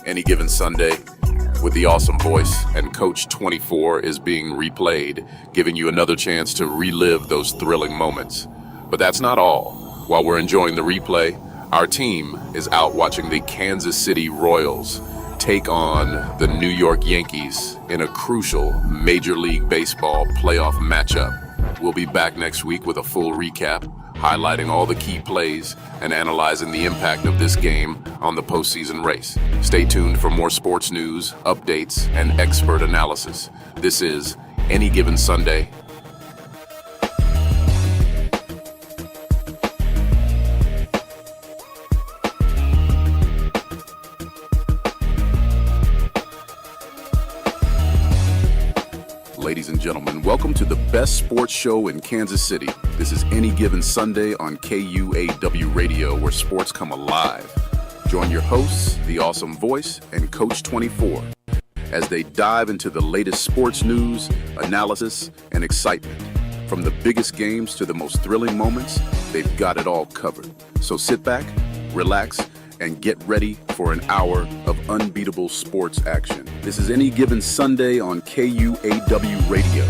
Any Given Sunday with the awesome voice and Coach 24 is being replayed, giving you another chance to relive those thrilling moments. But that's not all. While we're enjoying the replay, our team is out watching the Kansas City Royals take on the New York Yankees in a crucial Major League Baseball playoff matchup. We'll be back next week with a full recap, highlighting all the key plays and analyzing the impact of this game on the postseason race. Stay tuned for more sports news, updates, and expert analysis. This is Any Given Sunday. Ladies and gentlemen, welcome to the best sports show in Kansas City. This is Any Given Sunday on KUAW-Radio, where sports come alive. Join your hosts, the awesome voice, and Coach 24, as they dive into the latest sports news, analysis, and excitement. From the biggest games to the most thrilling moments, they've got it all covered. So sit back, relax, and get ready for an hour of unbeatable sports action. This is Any Given Sunday on KUAW-Radio.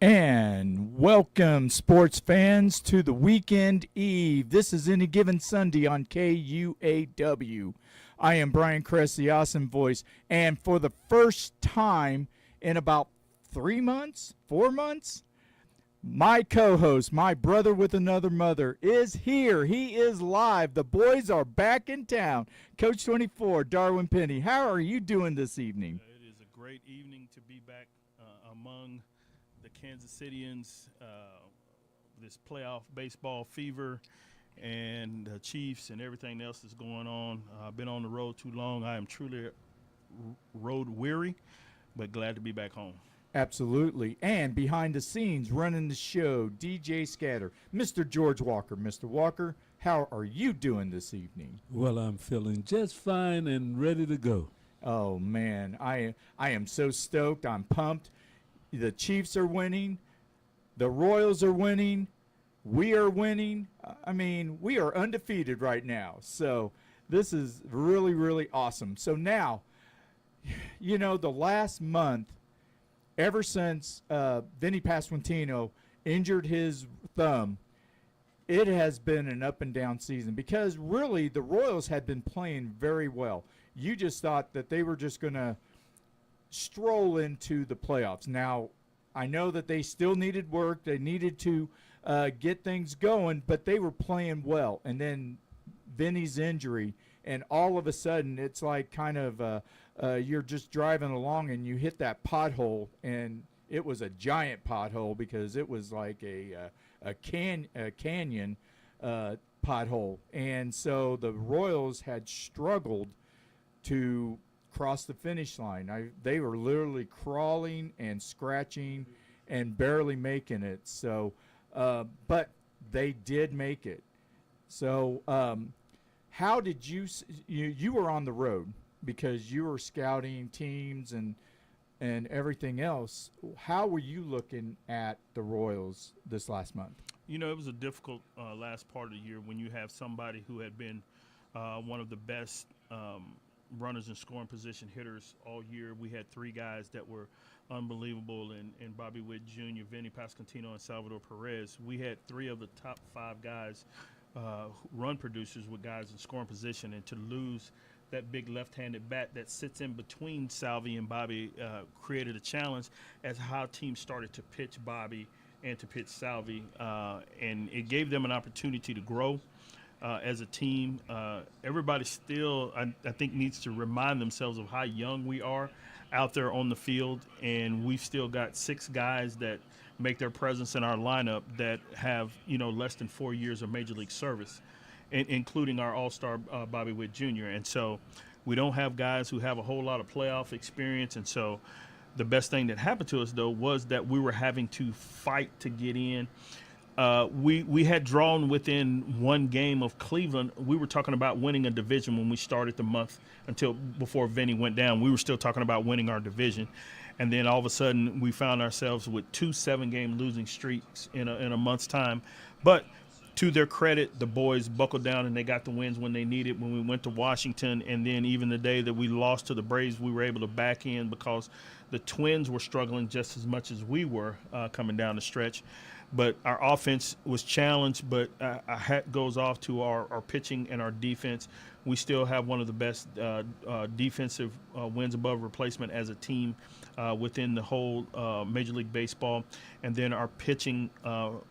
And welcome, sports fans, to the weekend eve. This is Any Given Sunday on KUAW. I am Brian Kress, the awesome voice, and for the first time in about 4 months, my co-host, my brother with another mother, is here. He is live. The boys are back in town. Coach 24, Darwin Penny, how are you doing this evening? It is a great evening to be back among the Kansas Cityans, this playoff baseball fever, and the Chiefs and everything else that's going on. I've been on the road too long. I am truly road weary, but glad to be back home. Absolutely. And behind the scenes, running the show, DJ Scatter, Mr. George Walker. Mr. Walker, how are you doing this evening? Well, I'm feeling just fine and ready to go. Oh, man, I am so stoked. I'm pumped. The Chiefs are winning. The Royals are winning. We are winning. I mean, we are undefeated right now. So this is really, really awesome. So now, you know, the last month, ever since Vinny Pasquantino injured his thumb, it has been an up and down season because really the Royals had been playing very well. You just thought that they were just going to stroll into the playoffs. Now, I know that they still needed work. They needed to get things going, but they were playing well. And then Vinny's injury, and all of a sudden it's like kind of you're just driving along and you hit that pothole, and it was a giant pothole because it was like a canyon pothole. And so the Royals had struggled to cross the finish line. They were literally crawling and scratching and barely making it. So, but they did make it. So, how did you were on the road because you were scouting teams and everything else. How were you looking at the Royals this last month? You know, it was a difficult last part of the year when you have somebody who had been one of the best runners in scoring position hitters all year. We had 3 guys that were unbelievable in Bobby Witt Jr., Vinny Pasquantino, and Salvador Perez. We had 3 of the top 5 guys run producers with guys in scoring position, and to lose that big left-handed bat that sits in between Salvi and Bobby created a challenge as how teams started to pitch Bobby and to pitch Salvi, and it gave them an opportunity to grow as a team. Everybody still, I think, needs to remind themselves of how young we are out there on the field, and we've still got 6 guys that make their presence in our lineup that have, you know, less than 4 years of Major League service, including our all-star Bobby Witt Jr. And so we don't have guys who have a whole lot of playoff experience. And so the best thing that happened to us, though, was that we were having to fight to get in. We had drawn within 1 game of Cleveland. We were talking about winning a division when we started the month until before Vinny went down. We were still talking about winning our division. And then all of a sudden we found ourselves with 2 7-game losing streaks in a month's time. But to their credit, the boys buckled down and they got the wins when they needed. When we went to Washington, and then even the day that we lost to the Braves, we were able to back in because the Twins were struggling just as much as we were coming down the stretch. But our offense was challenged, but a hat goes off to our pitching and our defense. We still have one of the best defensive wins above replacement as a team within the whole Major League Baseball. And then our pitching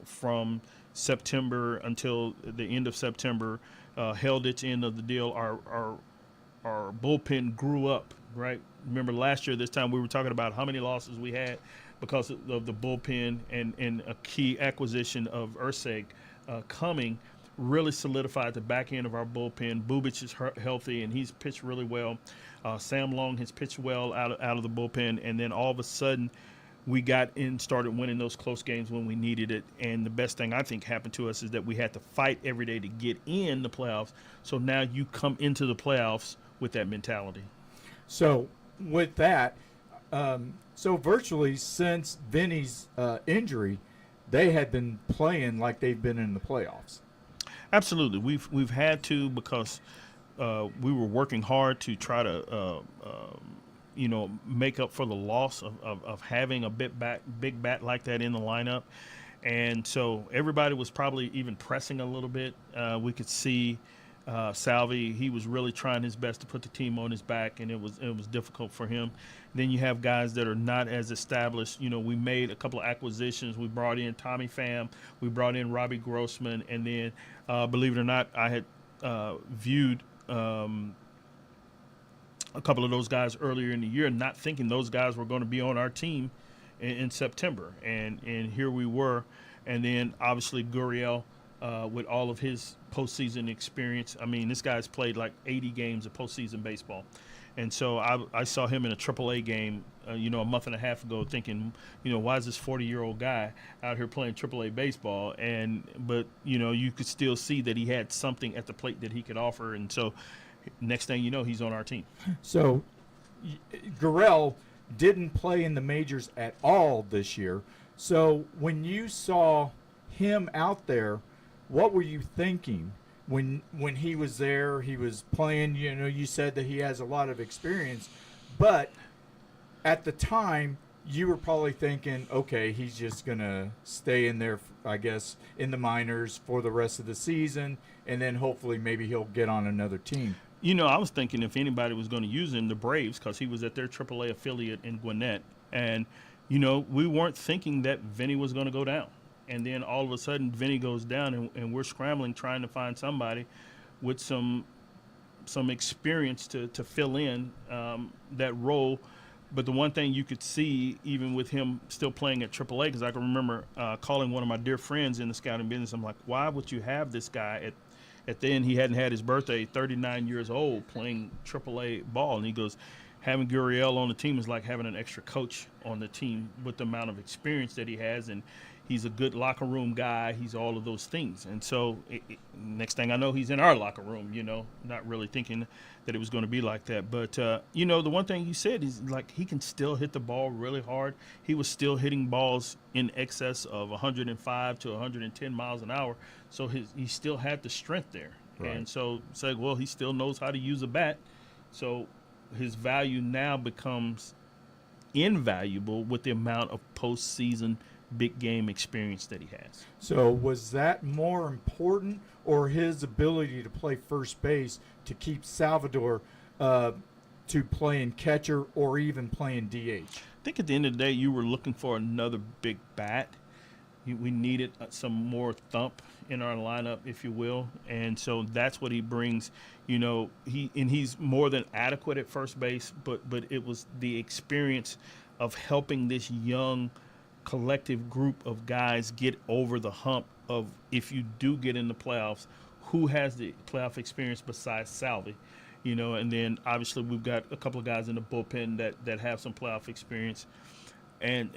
from September until the end of September held its end of the deal. Our bullpen grew up, right? Remember last year, this time we were talking about how many losses we had because of the bullpen and a key acquisition of Urseg coming really solidified the back end of our bullpen. Bubic is healthy, and he's pitched really well. Sam Long has pitched well out of the bullpen, and then all of a sudden we got in, started winning those close games when we needed it. And the best thing I think happened to us is that we had to fight every day to get in the playoffs. So now you come into the playoffs with that mentality. So with that, so virtually since Vinny's injury, they had been playing like they've been in the playoffs. Absolutely. We've had to because we were working hard to try to make up for the loss of having a big bat like that in the lineup. And so everybody was probably even pressing a little bit. We could see Salvi, he was really trying his best to put the team on his back, and it was difficult for him. Then you have guys that are not as established. We made a couple of acquisitions. We brought in Tommy Pham. We brought in Robbie Grossman. And then, believe it or not, I had viewed a couple of those guys earlier in the year, not thinking those guys were going to be on our team in September. And here we were. And then, obviously, Gurriel, with all of his postseason experience. I mean, this guy's played like 80 games of postseason baseball. And so I saw him in a AAA game, a month and a half ago thinking, why is this 40-year-old guy out here playing AAA baseball? But you could still see that he had something at the plate that he could offer. And so next thing you know, he's on our team. So Gurriel didn't play in the majors at all this year. So when you saw him out there, what were you thinking? When he was there, he was playing, you said that he has a lot of experience, but at the time you were probably thinking, okay, he's just going to stay in there, I guess, in the minors for the rest of the season, and then hopefully maybe he'll get on another team. I was thinking if anybody was going to use him, the Braves, because he was at their AAA affiliate in Gwinnett. And, we weren't thinking that Vinny was going to go down. And then all of a sudden, Vinny goes down, and we're scrambling trying to find somebody with some experience to fill in that role. But the one thing you could see, even with him still playing at AAA, because I can remember calling one of my dear friends in the scouting business. I'm like, why would you have this guy at then he hadn't had his birthday, 39 years old, playing AAA ball? And he goes, having Gurriel on the team is like having an extra coach on the team with the amount of experience that he has. And he's a good locker room guy. He's all of those things. And so next thing I know, he's in our locker room, not really thinking that it was going to be like that. But, the one thing you said is, like, he can still hit the ball really hard. He was still hitting balls in excess of 105 to 110 miles an hour. So he still had the strength there. Right. And so it's like, well, he still knows how to use a bat. So his value now becomes invaluable with the amount of postseason big game experience that he has. So was that more important, or his ability to play first base to keep Salvador to playing catcher or even playing DH? I think at the end of the day, you were looking for another big bat. We needed some more thump in our lineup, if you will, and so that's what he brings. He's more than adequate at first base, but it was the experience of helping this young collective group of guys get over the hump of, if you do get in the playoffs, who has the playoff experience besides Salvi, and then obviously we've got a couple of guys in the bullpen that have some playoff experience, and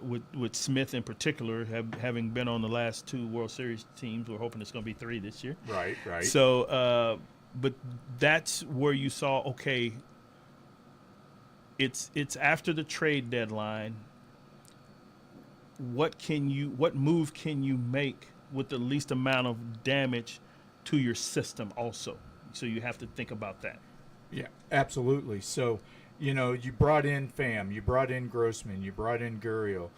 with Smith in particular, having been on the last 2 World Series teams, we're hoping it's going to be 3 this year. Right. So, but that's where you saw, okay, it's after the trade deadline. What move can you make with the least amount of damage to your system also. So you have to think about that. Yeah, absolutely. So, you know, you brought in Pham, you brought in Grossman, you brought in Gurriel.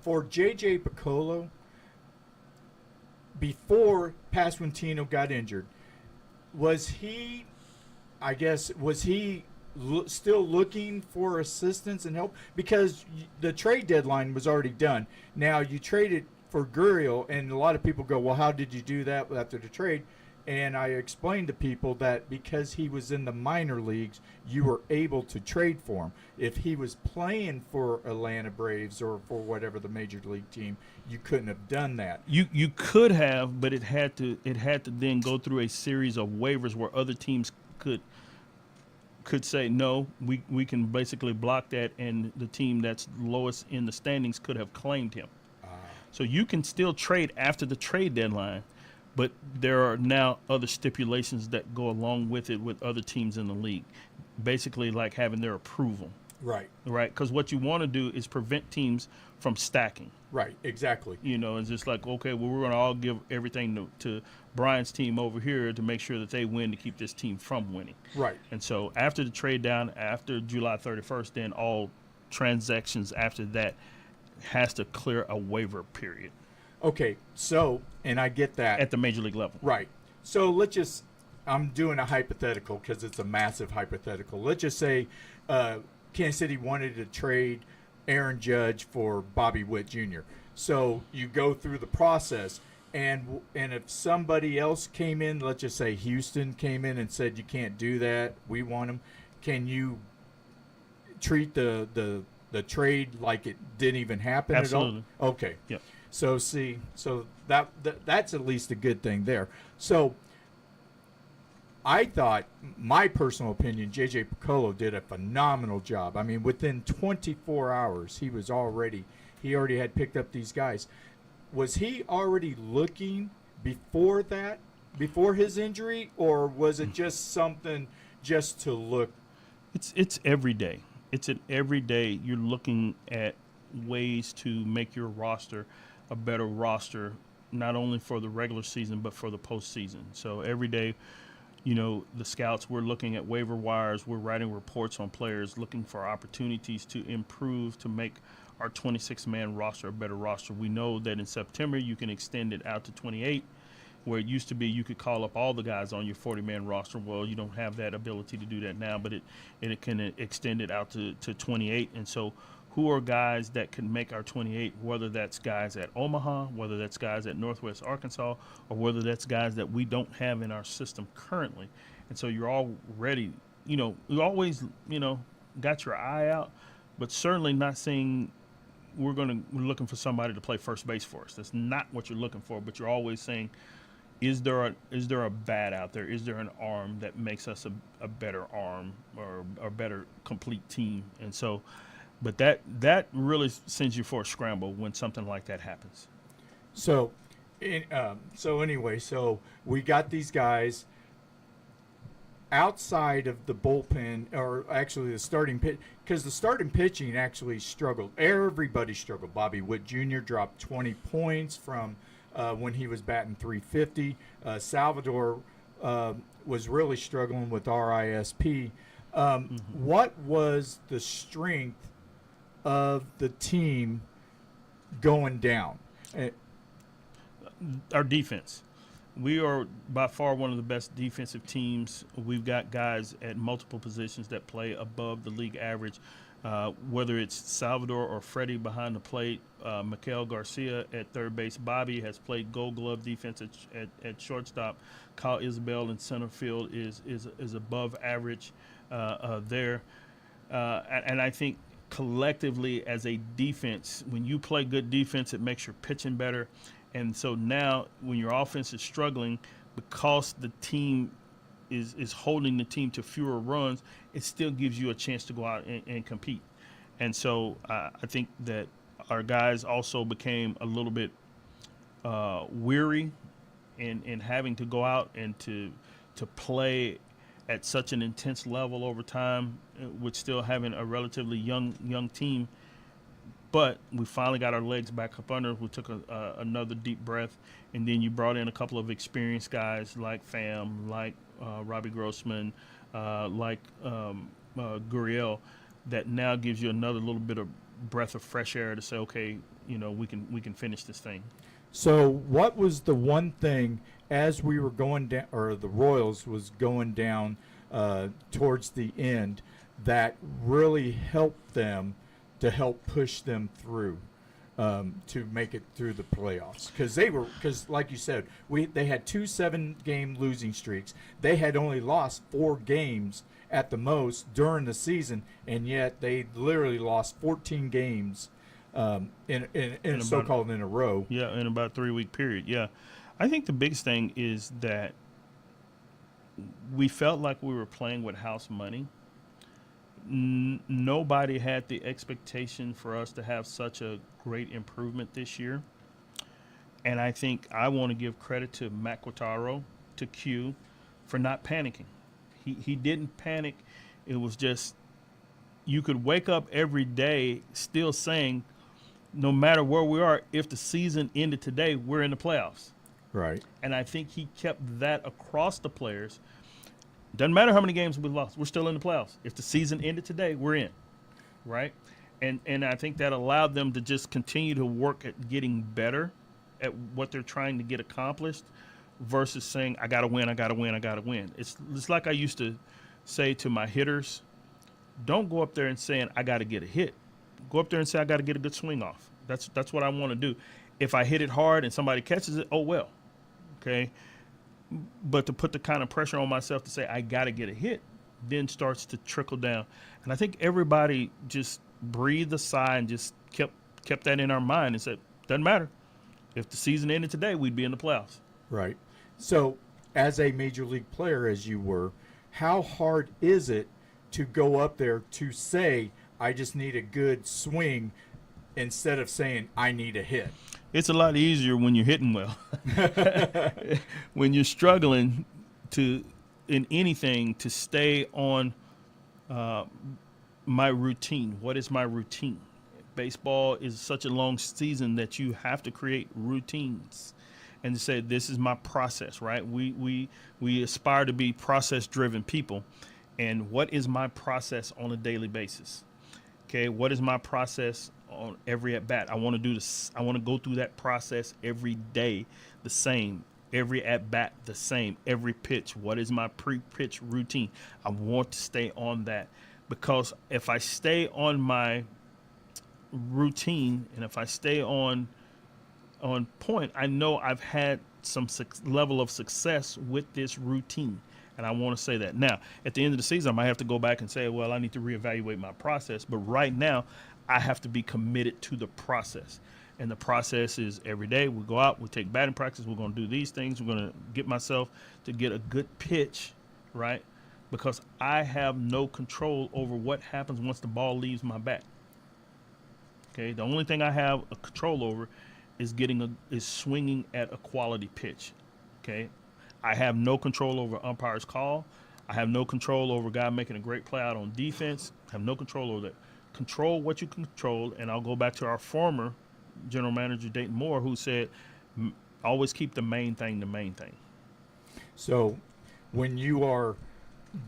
For J.J. Piccolo, before Pasquantino got injured, was he still looking for assistance and help? Because the trade deadline was already done. Now, you traded for Gurriel, and a lot of people go, well, how did you do that after the trade? And I explained to people that because he was in the minor leagues, you were able to trade for him. If he was playing for Atlanta Braves or for whatever the major league team, you couldn't have done that. You could have, but it had to then go through a series of waivers where other teams could say no, we can basically block that, and the team that's lowest in the standings could have claimed him. So you can still trade after the trade deadline, but there are now other stipulations that go along with it with other teams in the league, basically like having their approval. Right. Right, because what you want to do is prevent teams from stacking. Right, exactly. You know, it's just like, okay, well, we're going to all give everything to Brian's team over here to make sure that they win to keep this team from winning. Right. And so after the trade down, after July 31st, then all transactions after that has to clear a waiver period. Okay, so, and I get that. At the major league level. Right. So let's just, I'm doing a hypothetical because it's a massive hypothetical. Let's just say Kansas City wanted to trade Aaron Judge for Bobby Witt Jr. So you go through the process, and if somebody else came in, let's just say Houston came in and said, you can't do that, we want him, can you treat the trade like it didn't even happen Absolutely. at all? Okay. Yep. So that's at least a good thing there. So I thought, my personal opinion, J.J. Piccolo did a phenomenal job. I mean, within 24 hours, he already had picked up these guys. Was he already looking before that, before his injury, or was it just something just to look? It's every day. It's an every day you're looking at ways to make your roster a better roster, not only for the regular season but for the postseason. So every day, you know, the scouts, we're looking at waiver wires, we're writing reports on players, looking for opportunities to improve, to make our 26-man roster a better roster. We know that in September you can extend it out to 28, where it used to be you could call up all the guys on your 40-man roster. Well, you don't have that ability to do that now, but it can extend it out to 28. And so who are guys that can make our 28, whether that's guys at Omaha, whether that's guys at Northwest Arkansas, or whether that's guys that we don't have in our system currently. And so you're already, you know, you always, you know, got your eye out, but certainly not saying we're looking for somebody to play first base for us. That's not what you're looking for, but you're always saying, is there a bat out there? Is there an arm that makes us a better arm or a better complete team? And so, but that really sends you for a scramble when something like that happens. So, anyway, so we got these guys outside of the bullpen, or actually the starting pitch, because the starting pitching actually struggled. Everybody struggled. Bobby Witt Jr. dropped 20 points from when he was batting .350. Salvador was really struggling with RISP. What was the strength of the team going down? Our defense. We are by far one of the best defensive teams. We've got guys at multiple positions that play above the league average, whether it's Salvador or Freddie behind the plate. Mikael Garcia at third base. Bobby has played Gold Glove defense at shortstop. Kyle Isabel in center field is above average there. And I think collectively as a defense, when you play good defense, it makes your pitching better. And so now when your offense is struggling because the team is holding the team to fewer runs, it still gives you a chance to go out and compete. And so I think that our guys also became a little bit weary in having to go out and to play at such an intense level over time, with still having a relatively young team. But we finally got our legs back up under. We took another deep breath, and then you brought in a couple of experienced guys like Pham, like Robbie Grossman, like Gurriel, that now gives you another little bit of breath of fresh air to say, okay, we can finish this thing. So what was the one thing as we were going down, or the Royals was going down towards the end, that really helped them to help push them through to make it through the playoffs? Because like you said, they had 2 7-game losing streaks. They had only lost 4 games at the most during the season, and yet they literally lost 14 games in so-called in a row. Yeah, in about a 3-week period. Yeah, I think the biggest thing is that we felt like we were playing with house money. Nobody had the expectation for us to have such a great improvement this year. And I think I want to give credit to Matt Quattaro, to Q, for not panicking. He didn't panic. It was just, you could wake up every day still saying, no matter where we are, if the season ended today, we're in the playoffs. Right. And I think he kept that across the players. Doesn't matter how many games we lost, we're still in the playoffs. If the season ended today, we're in, right? And I think that allowed them to just continue to work at getting better at what they're trying to get accomplished versus saying, I got to win, I got to win, I got to win. It's like I used to say to my hitters, don't go up there and saying, I got to get a hit. Go up there and say, I got to get a good swing off. That's what I want to do. If I hit it hard and somebody catches it, oh, well, okay? But to put the kind of pressure on myself to say I got to get a hit then starts to trickle down. And I think everybody just breathed a sigh and just kept that in our mind and said, doesn't matter. If the season ended today, we'd be in the playoffs. Right. So as a major league player, as you were, how hard is it to go up there to say, I just need a good swing instead of saying I need a hit? It's a lot easier when you're hitting well. When you're struggling in anything to stay on my routine. What is my routine? Baseball is such a long season that you have to create routines and to say, this is my process, right? We aspire to be process-driven people. And what is my process on a daily basis? Okay, what is my process on every at-bat? I want to do this. I want to go through that process every day the same, every at-bat the same, every pitch. What is my pre-pitch routine? I want to stay on that, because if I stay on my routine and if I stay on point, I know I've had some level of success with this routine. And I want to say that. Now, at the end of the season, I might have to go back and say, well, I need to reevaluate my process. But right now, I have to be committed to the process. And the process is every day we go out, we take batting practice, we're going to do these things. We're going to get myself to get a good pitch, right? Because I have no control over what happens once the ball leaves my bat. Okay, the only thing I have a control over is swinging at a quality pitch. Okay, I have no control over umpire's call. I have no control over a guy making a great play out on defense. I have no control over that. Control what you control, and I'll go back to our former general manager, Dayton Moore, who said, always keep the main thing the main thing. So when you are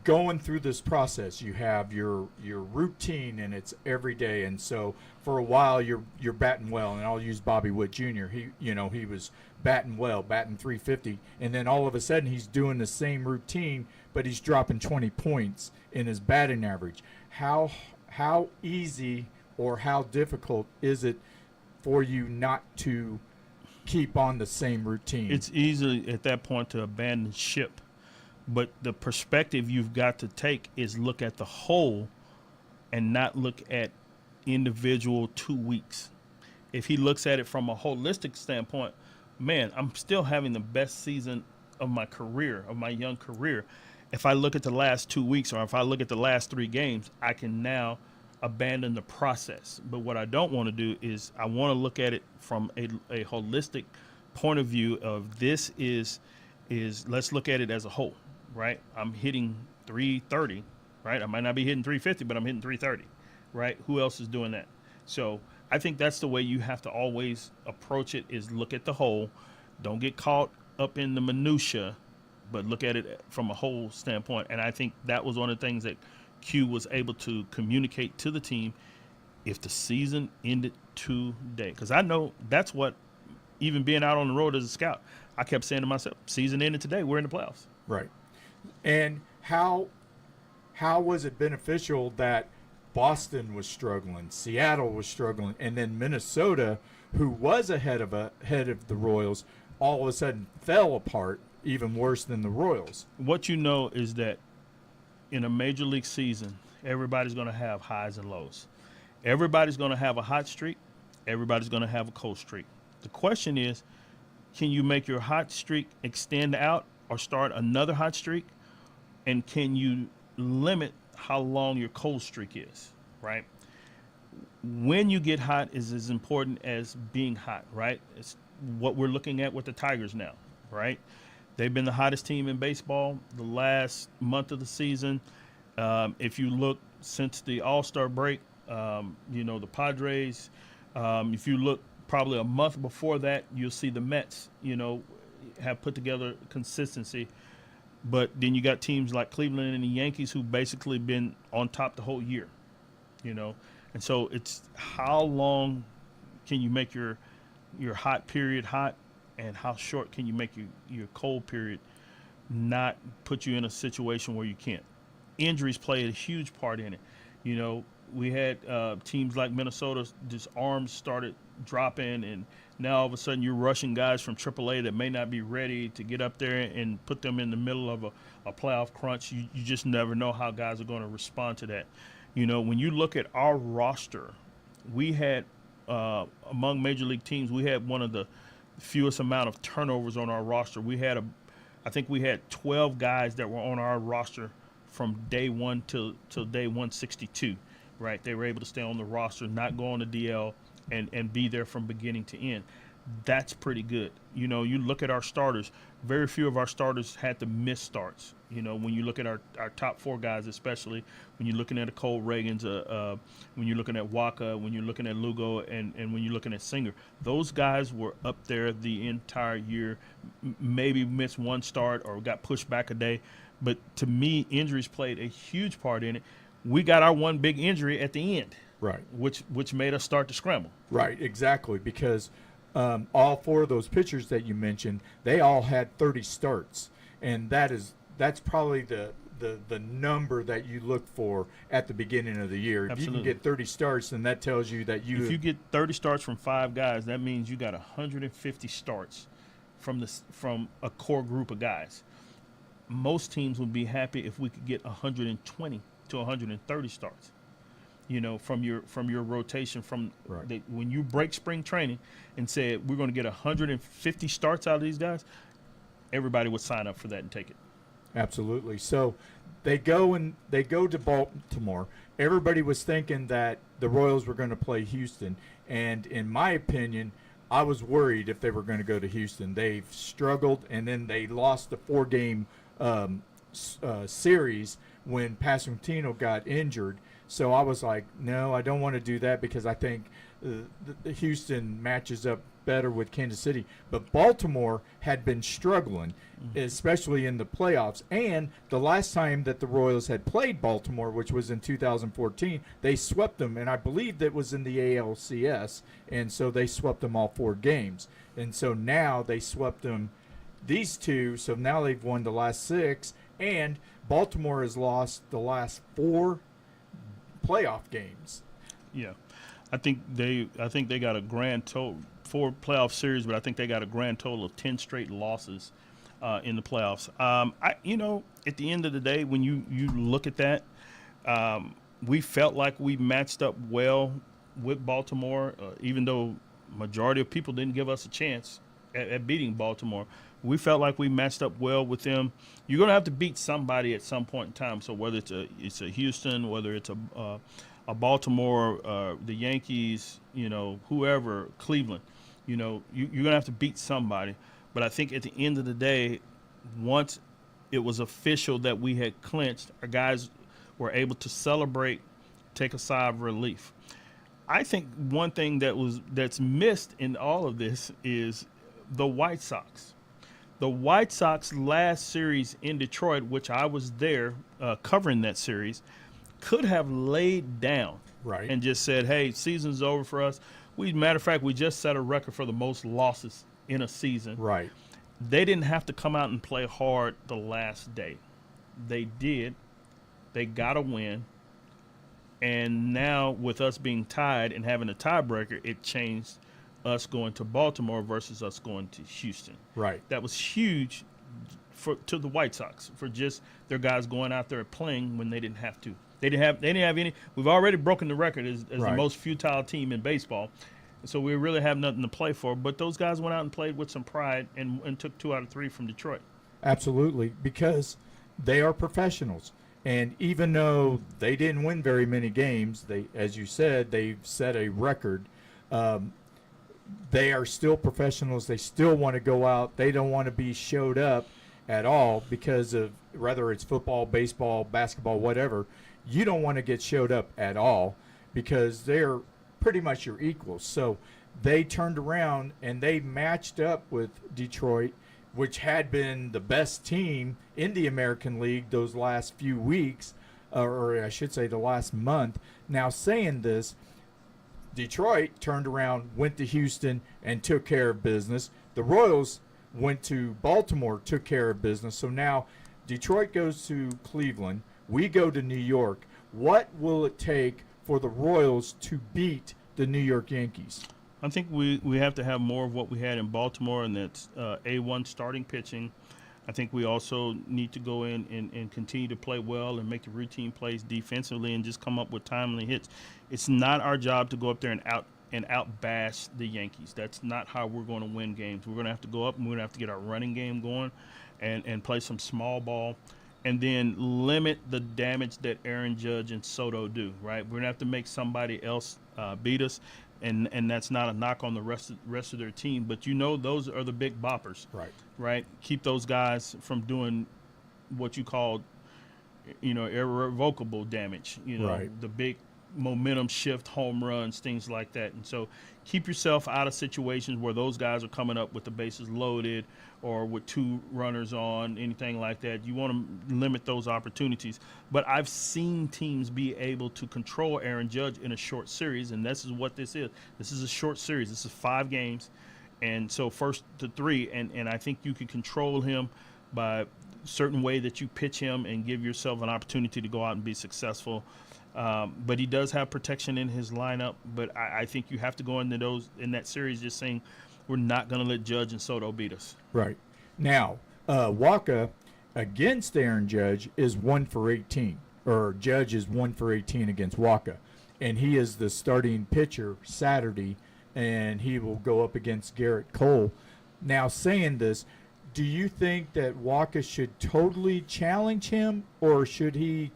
going through this process, you have your routine, and it's every day. And so for a while you're batting well, and I'll use Bobby Witt Jr. He was batting well, batting 350, and then all of a sudden he's doing the same routine, but he's dropping 20 points in his batting average. How easy or how difficult is it for you not to keep on the same routine? It's easy at that point to abandon ship. But the perspective you've got to take is look at the whole and not look at individual 2 weeks. If he looks at it from a holistic standpoint, man, I'm still having the best season of my career, of my young career. If I look at the last 2 weeks, or if I look at the last 3 games, I can now abandon the process. But what I don't want to do is I want to look at it from a holistic point of view of this is let's look at it as a whole. Right, I'm hitting 330, right? I might not be hitting 350, but I'm hitting 330, right? Who else is doing that? So I think that's the way you have to always approach it, is look at the whole. Don't get caught up in the minutia, but look at it from a whole standpoint. And I think that was one of the things that Q was able to communicate to the team. If the season ended today, because I know that's what, even being out on the road as a scout, I kept saying to myself, season ended today, we're in the playoffs. Right. And how was it beneficial that Boston was struggling, Seattle was struggling, and then Minnesota, who was ahead of the Royals, all of a sudden fell apart even worse than the Royals? What you know is that in a major league season, everybody's going to have highs and lows. Everybody's going to have a hot streak. Everybody's going to have a cold streak. The question is, can you make your hot streak extend out or start another hot streak? And can you limit how long your cold streak is, right? When you get hot is as important as being hot, right? It's what we're looking at with the Tigers now, right? They've been the hottest team in baseball the last month of the season. If you look since the All-Star break, the Padres, if you look probably a month before that, you'll see the Mets, have put together consistency. But then you got teams like Cleveland and the Yankees who basically been on top the whole year, And so it's how long can you make your hot period hot, and how short can you make your cold period not put you in a situation where you can't. Injuries played a huge part in it. We had teams like Minnesota, just arms started dropping, and now all of a sudden you're rushing guys from AAA that may not be ready to get up there and put them in the middle of a playoff crunch. You just never know how guys are going to respond to that. When you look at our roster, we had, among major league teams, we had one of the fewest amount of turnovers on our roster. I think we had 12 guys that were on our roster from day one till day 162. Right, they were able to stay on the roster, not go on the DL, and be there from beginning to end. That's pretty good. You look at our starters. Very few of our starters had to miss starts. When you look at our top four guys, especially when you're looking at the Cole Reagans, when you're looking at Waka, when you're looking at Lugo, and when you're looking at Singer, those guys were up there the entire year. Maybe missed one start or got pushed back a day, but to me, injuries played a huge part in it. We got our one big injury at the end, right? Which made us start to scramble. Right, exactly, because all four of those pitchers that you mentioned, they all had 30 starts, and that's probably the number that you look for at the beginning of the year. If you can get 30 starts, then that tells you that if you get 30 starts from 5 guys, that means you got 150 starts from a core group of guys. Most teams would be happy if we could get 120 to 130 starts, from your rotation right. When you break spring training and said we're going to get 150 starts out of these guys, everybody would sign up for that and take it. Absolutely. So they go to Baltimore. Everybody was thinking that the Royals were going to play Houston, and in my opinion, I was worried if they were going to go to Houston. They've struggled, and then they lost the 4-game series when Pasquantino got injured. So I was like, no, I don't want to do that, because I think the Houston matches up better with Kansas City. But Baltimore had been struggling, especially in the playoffs. And the last time that the Royals had played Baltimore, which was in 2014, they swept them, and I believe that was in the ALCS. And so they swept them all 4 games. And so now they swept them these 2, so now they've won the last 6, and Baltimore has lost the last 4 playoff games. Yeah, I think they got a grand total 4 playoff series, but I think they got a grand total of 10 straight losses in the playoffs. At the end of the day, when you look at that, we felt like we matched up well with Baltimore, even though majority of people didn't give us a chance at beating Baltimore. We felt like we matched up well with them. You're going to have to beat somebody at some point in time. So whether it's a Houston, whether it's a Baltimore, the Yankees, whoever, Cleveland, you're going to have to beat somebody. But I think at the end of the day, once it was official that we had clinched, our guys were able to celebrate, take a sigh of relief. I think one thing that's missed in all of this is the White Sox. The White Sox last series in Detroit, which I was there covering that series, could have laid down Right. and just said, "Hey, season's over for us." Matter of fact, we just set a record for the most losses in a season. Right. They didn't have to come out and play hard the last day. They did. They got a win. And now with us being tied and having a tiebreaker, it changed us going to Baltimore versus us going to Houston. Right. That was huge to the White Sox for just their guys going out there playing when they didn't have to. They didn't have any. We've already broken the record as the Right. most futile team in baseball. So we really have nothing to play for. But those guys went out and played with some pride and took 2 out of 3 from Detroit. Absolutely, because they are professionals. And even though they didn't win very many games, they, as you said, they've set a record. They are still professionals. They still want to go out. They don't want to be showed up at all because of whether it's football, baseball, basketball, whatever. You don't want to get showed up at all because they're pretty much your equals. So they turned around and they matched up with Detroit, which had been the best team in the American League those last few weeks, or I should say the last month. Now, saying this, Detroit turned around, went to Houston, and took care of business. The Royals went to Baltimore, took care of business. So now Detroit goes to Cleveland. We go to New York. What will it take for the Royals to beat the New York Yankees? I think we have to have more of what we had in Baltimore, and that's A1 starting pitching. I think we also need to go in and continue to play well and make the routine plays defensively and just come up with timely hits. It's not our job to go up there and out bash the Yankees. That's not how we're going to win games. We're going to have to go up and we're going to have to get our running game going and play some small ball and then limit the damage that Aaron Judge and Soto do, right? We're going to have to make somebody else beat us. And that's not a knock on the rest of their team, but those are the big boppers, right? Keep those guys from doing what you call, irrevocable damage. The big momentum shift, home runs, things like that. And so, keep yourself out of situations where those guys are coming up with the bases loaded or with 2 runners on, anything like that. You want to limit those opportunities. But I've seen teams be able to control Aaron Judge in a short series, and this is what this is. This is a short series. This is 5 games, and so first to 3, and I think you can control him by a certain way that you pitch him and give yourself an opportunity to go out and be successful. But he does have protection in his lineup, but I think you have to go in that series just saying we're not going to let Judge and Soto beat us. Right. Now, Waka against Aaron Judge is 1 for 18, or Judge is 1 for 18 against Waka, and he is the starting pitcher Saturday, and he will go up against Garrett Cole. Now, saying this, do you think that Waka should totally challenge him, or should he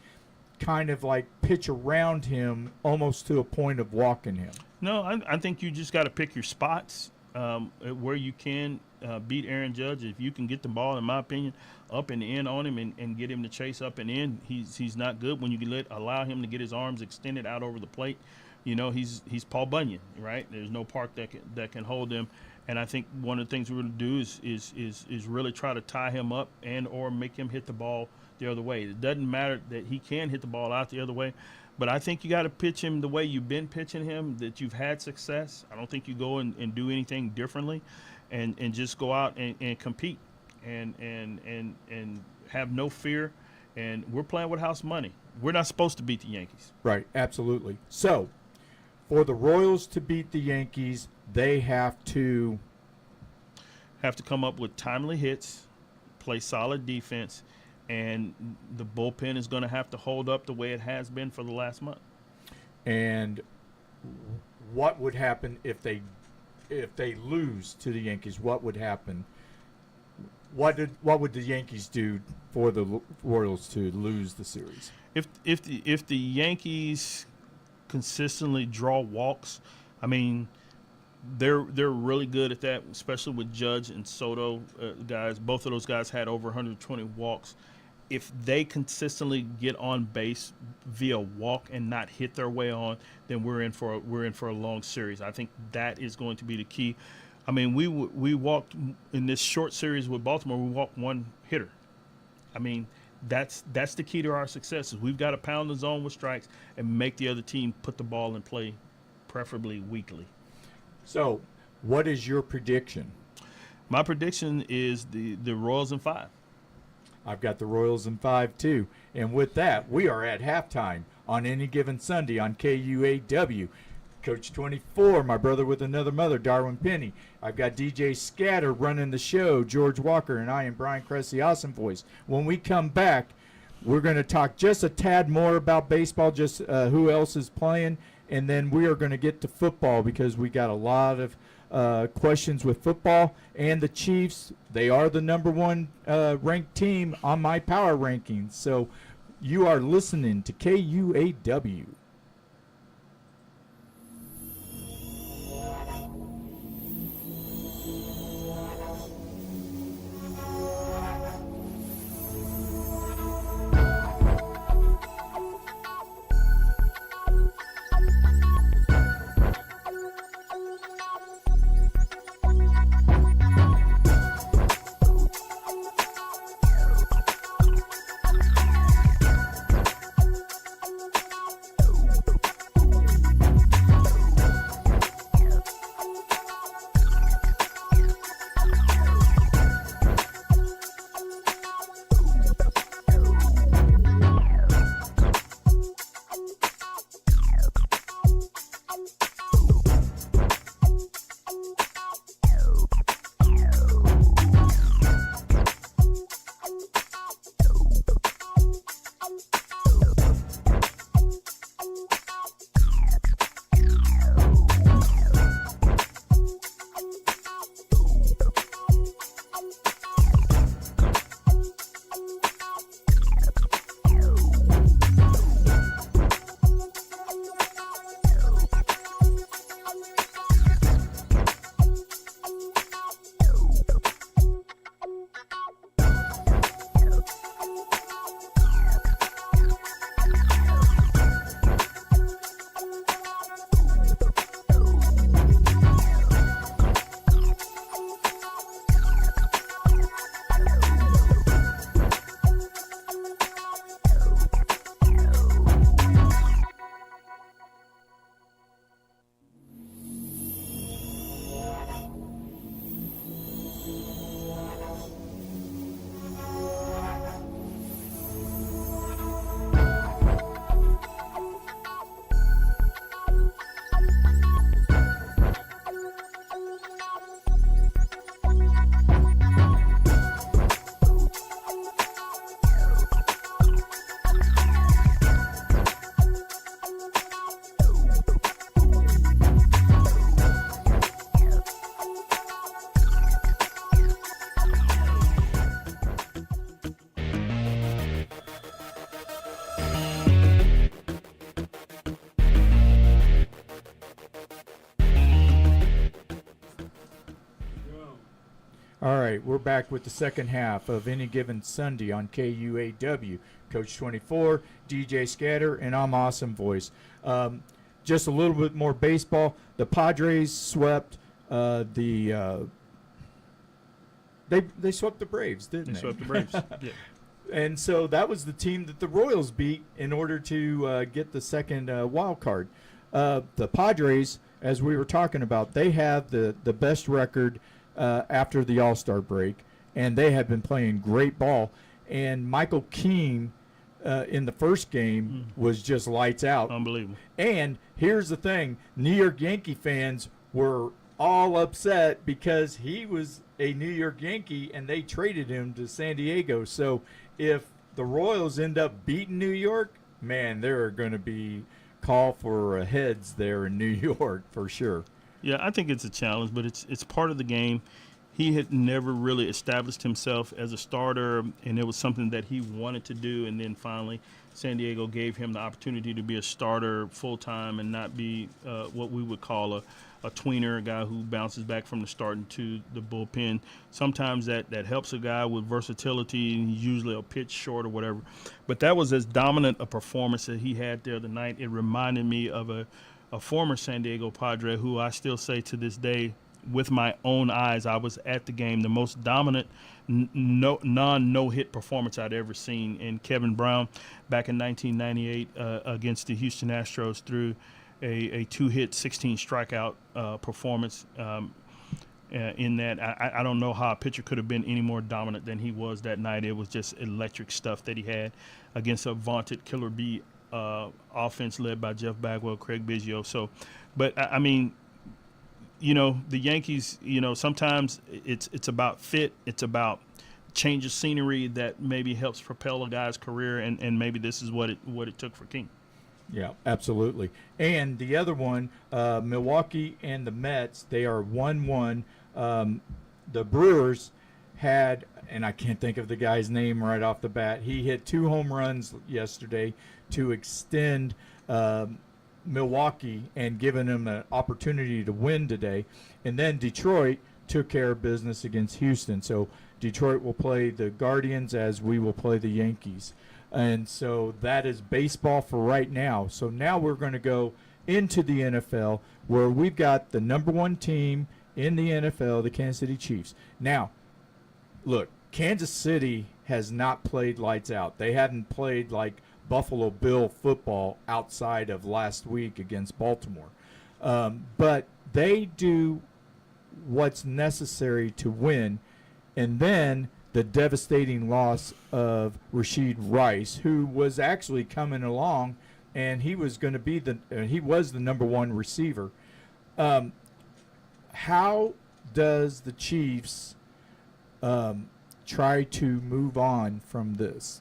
kind of like pitch around him almost to a point of walking him? No, I think you just got to pick your spots where you can beat Aaron Judge. If you can get the ball, in my opinion, up and in on him and get him to chase up and in, he's not good. When you allow him to get his arms extended out over the plate, he's Paul Bunyan, right? There's no park that can hold him. And I think one of the things we're going to do is really try to tie him up and or make him hit the ball the other way. It doesn't matter that he can hit the ball out the other way, but I think you got to pitch him the way you've been pitching him, that you've had success. I don't think you go and do anything differently and just go out and compete and have no fear. And we're playing with house money. We're not supposed to beat the Yankees. Right, absolutely. So, for the Royals to beat the Yankees, they have to come up with timely hits, play solid defense, and the bullpen is going to have to hold up the way it has been for the last month. And what would happen if they lose to the Yankees? What would happen? What would the Yankees do for the Royals to lose the series? If the Yankees consistently draw walks, I mean, they're really good at that, especially with Judge and Soto guys. Both of those guys had over 120 walks. if they consistently get on base via walk and not hit their way on, then we're in for a long series. I think that is going to be the key. I mean, we walked in this short series with Baltimore. We walked one hitter. I mean, that's the key to our success. Is we've got to pound the zone with strikes and make the other team put the ball in play, preferably weakly. So, what is your prediction? My prediction is the Royals in 5. I've got the Royals in 5 too. And with that, we are at halftime on any given Sunday on KUAW. Coach 24, my brother with another mother, Darwin Penny. I've got DJ Scatter running the show, George Walker, and I am Brian Cressy, Awesome Voice. When we come back, we're going to talk just a tad more about baseball, just who else is playing, and then we are going to get to football because we got a lot of questions with football and the Chiefs. They are the number one ranked team on my power rankings. So you are listening to KUAW. All right, we're back with the second half of Any Given Sunday on KUAW. Coach 24, DJ Scatter, and I'm Awesome Voice. Just a little bit more baseball. The Padres swept they swept the Braves, didn't they? They swept the Braves. Yeah. And so that was the team that the Royals beat in order to get the second wild card. The Padres, as we were talking about, they have the best record after the All-Star break, and they have been playing great ball. And Michael Keane in the first game was just lights out. Unbelievable. And here's the thing, New York Yankee fans were all upset because he was a New York Yankee and they traded him to San Diego. So if the Royals end up beating New York, man, there are going to be call for heads there in New York for sure. Yeah, I think it's a challenge, but it's part of the game. He had never really established himself as a starter, and it was something that he wanted to do. And then finally, San Diego gave him the opportunity to be a starter full-time and not be what we would call a tweener, a guy who bounces back from the starting to the bullpen. Sometimes that helps a guy with versatility, and he's usually a pitch short or whatever. But that was as dominant a performance that he had the other night. It reminded me of a former San Diego Padre who I still say to this day, with my own eyes, I was at the game, the most dominant no-hit performance I'd ever seen in Kevin Brown back in 1998 against the Houston Astros through a 2-hit, 16 strikeout performance. In that, I don't know how a pitcher could have been any more dominant than he was that night. It was just electric stuff that he had against a vaunted Killer Bee offense led by Jeff Bagwell, Craig Biggio. So, but I mean, the Yankees, sometimes it's about fit. It's about change of scenery that maybe helps propel a guy's career, and maybe this is what it took for King. Yeah, absolutely. And the other one, Milwaukee and the Mets, they are 1-1. The Brewers had, and I can't think of the guy's name right off the bat, he hit 2 home runs yesterday to extend Milwaukee and given them an opportunity to win today. And then Detroit took care of business against Houston. So Detroit will play the Guardians as we will play the Yankees. And so that is baseball for right now. So now we're going to go into the NFL where we've got the number 1 team in the NFL, the Kansas City Chiefs. Now, look, Kansas City has not played lights out. They haven't played like Buffalo Bill football outside of last week against Baltimore. But they do what's necessary to win. And then the devastating loss of Rashid Rice, who was actually coming along, and he was going to be he was the number 1 receiver. How does the Chiefs try to move on from this?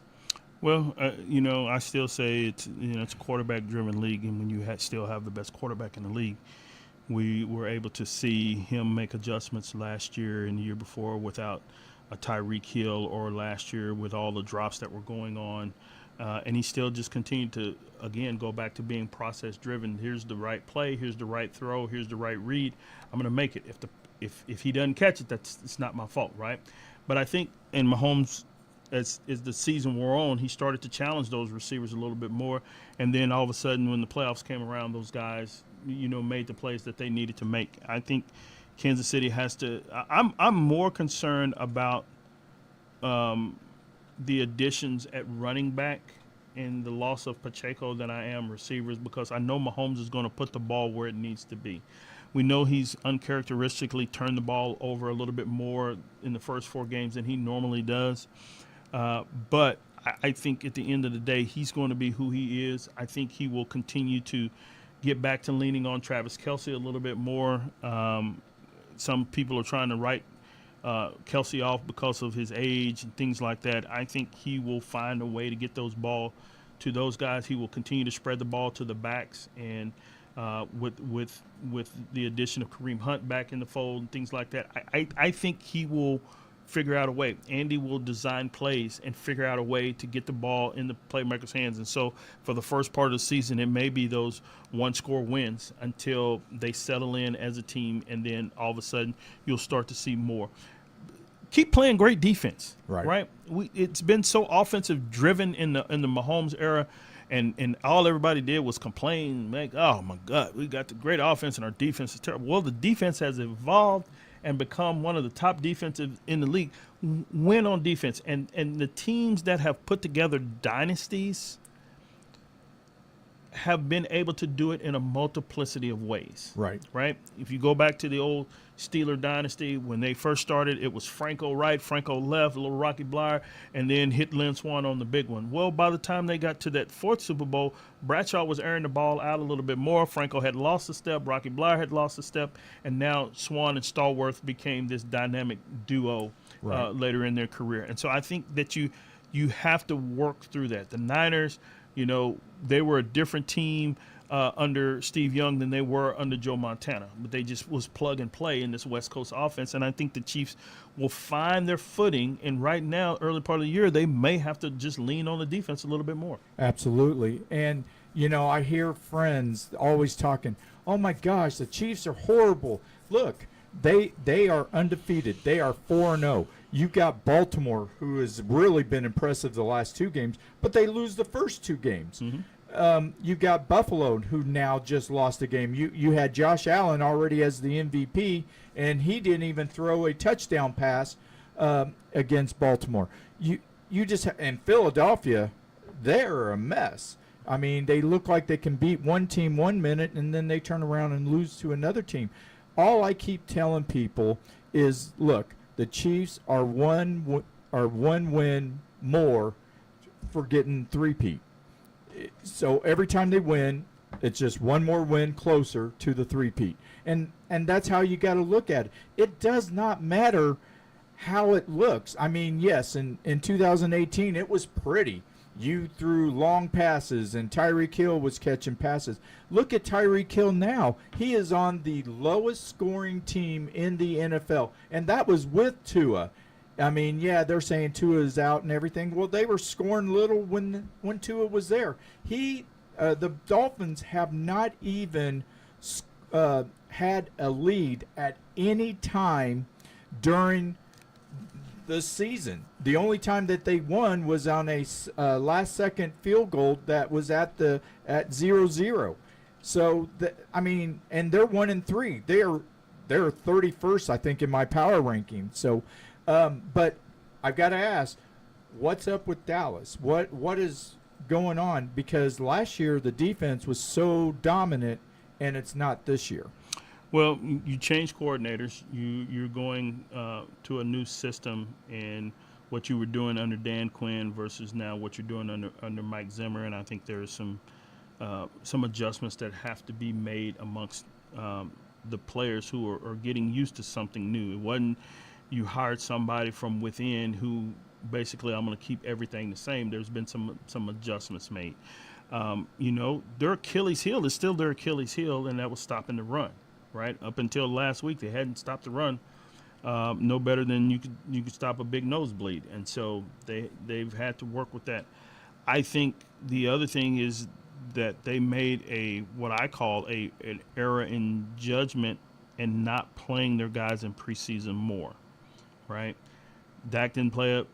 Well, I still say it's a quarterback-driven league, and when you still have the best quarterback in the league, we were able to see him make adjustments last year and the year before without a Tyreek Hill, or last year with all the drops that were going on, and he still just continued to again go back to being process-driven. Here's the right play, here's the right throw, here's the right read. I'm going to make it. If he doesn't catch it, it's not my fault, right? But I think in Mahomes, as the season wore on, he started to challenge those receivers a little bit more. And then all of a sudden, when the playoffs came around, those guys, made the plays that they needed to make. I think Kansas City has to. I'm more concerned about the additions at running back and the loss of Pacheco than I am receivers, because I know Mahomes is going to put the ball where it needs to be. We know he's uncharacteristically turned the ball over a little bit more in the first 4 games than he normally does. But I think at the end of the day, he's going to be who he is. I think he will continue to get back to leaning on Travis Kelce a little bit more. Some people are trying to write Kelce off because of his age and things like that. I think he will find a way to get those ball to those guys. He will continue to spread the ball to the backs, and with the addition of Kareem Hunt back in the fold and things like that, I think he will figure out a way. Andy will design plays and figure out a way to get the ball in the playmaker's hands. And so for the first part of the season, it may be those 1-score wins until they settle in as a team, and then all of a sudden you'll start to see more. Keep playing great defense, right? It's been so offensive driven in the Mahomes era, and all everybody did was complain, like, oh my God, we got the great offense and our defense is terrible. Well, the defense has evolved and become one of the top defensive in the league. Win on defense, and the teams that have put together dynasties have been able to do it in a multiplicity of ways. Right. If you go back to the old Steeler dynasty, when they first started, it was Franco right, Franco left, a little Rocky Bleier, and then hit Lynn Swann on the big one. Well, by the time they got to that 4th Super Bowl, Bradshaw was airing the ball out a little bit more. Franco had lost a step, Rocky Bleier had lost a step, and now Swann and Stallworth became this dynamic duo later in their career. And so I think that you have to work through that. The Niners, they were a different team under Steve Young than they were under Joe Montana, but they just was plug and play in this West Coast offense. And I think the Chiefs will find their footing. And right now, early part of the year, they may have to just lean on the defense a little bit more. Absolutely. And, I hear friends always talking, oh my gosh, the Chiefs are horrible. Look, they are undefeated. They are 4-0. You got Baltimore, who has really been impressive the last 2 games, but they lose the first 2 games. You got Buffalo, who now just lost a game. You had Josh Allen already as the MVP, and he didn't even throw a touchdown pass against Baltimore. You just and Philadelphia, they're a mess. I mean, they look like they can beat one team 1 minute, and then they turn around and lose to another team. All I keep telling people is, look, the Chiefs are one win more for getting three-peat. So every time they win, it's just one more win closer to the three-peat. And that's how you got to look at it. It does not matter how it looks. I mean, yes, in 2018, it was pretty. You threw long passes, and Tyreek Hill was catching passes. Look at Tyreek Hill now. He is on the lowest scoring team in the NFL, and that was with Tua. I mean, yeah, they're saying Tua is out and everything. Well, they were scoring little when Tua was there. The Dolphins have not even had a lead at any time during the season. The only time that they won was on a last-second field goal that was at 0-0. So I mean, and they're 1-3. They're 31st, I think, in my power ranking. So, but I've got to ask, what's up with Dallas? What is going on? Because last year the defense was so dominant, and it's not this year. Well, you change coordinators. You're going to a new system, and what you were doing under Dan Quinn versus now what you're doing under Mike Zimmer, and I think there are some adjustments that have to be made amongst the players who are getting used to something new. It wasn't you hired somebody from within who basically, I'm going to keep everything the same. There's been some adjustments made. Their Achilles heel is still their Achilles heel, and that was stopping the run. Right up until last week, they hadn't stopped the run no better than you could stop a big nosebleed, and so they've had to work with that. I think the other thing is that they made what I call an error in judgment and not playing their guys in preseason more. Right, Dak didn't play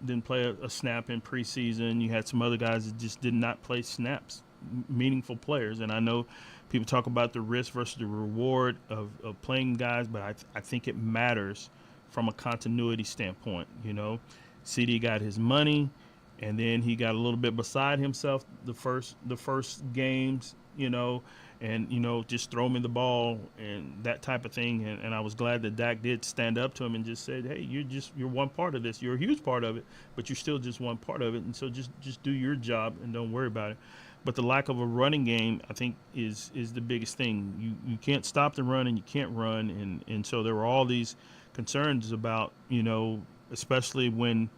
a snap in preseason. You had some other guys that just did not play snaps, meaningful players, and I know people talk about the risk versus the reward of playing guys, but I think it matters from a continuity standpoint. CD got his money, and then he got a little bit beside himself the first games, and just throw me the ball and that type of thing. And I was glad that Dak did stand up to him and just said, hey, you're one part of this. You're a huge part of it, but you're still just one part of it. And so just do your job and don't worry about it. But the lack of a running game, I think, is the biggest thing. You can't stop the run, and you can't run. And so there were all these concerns about, especially when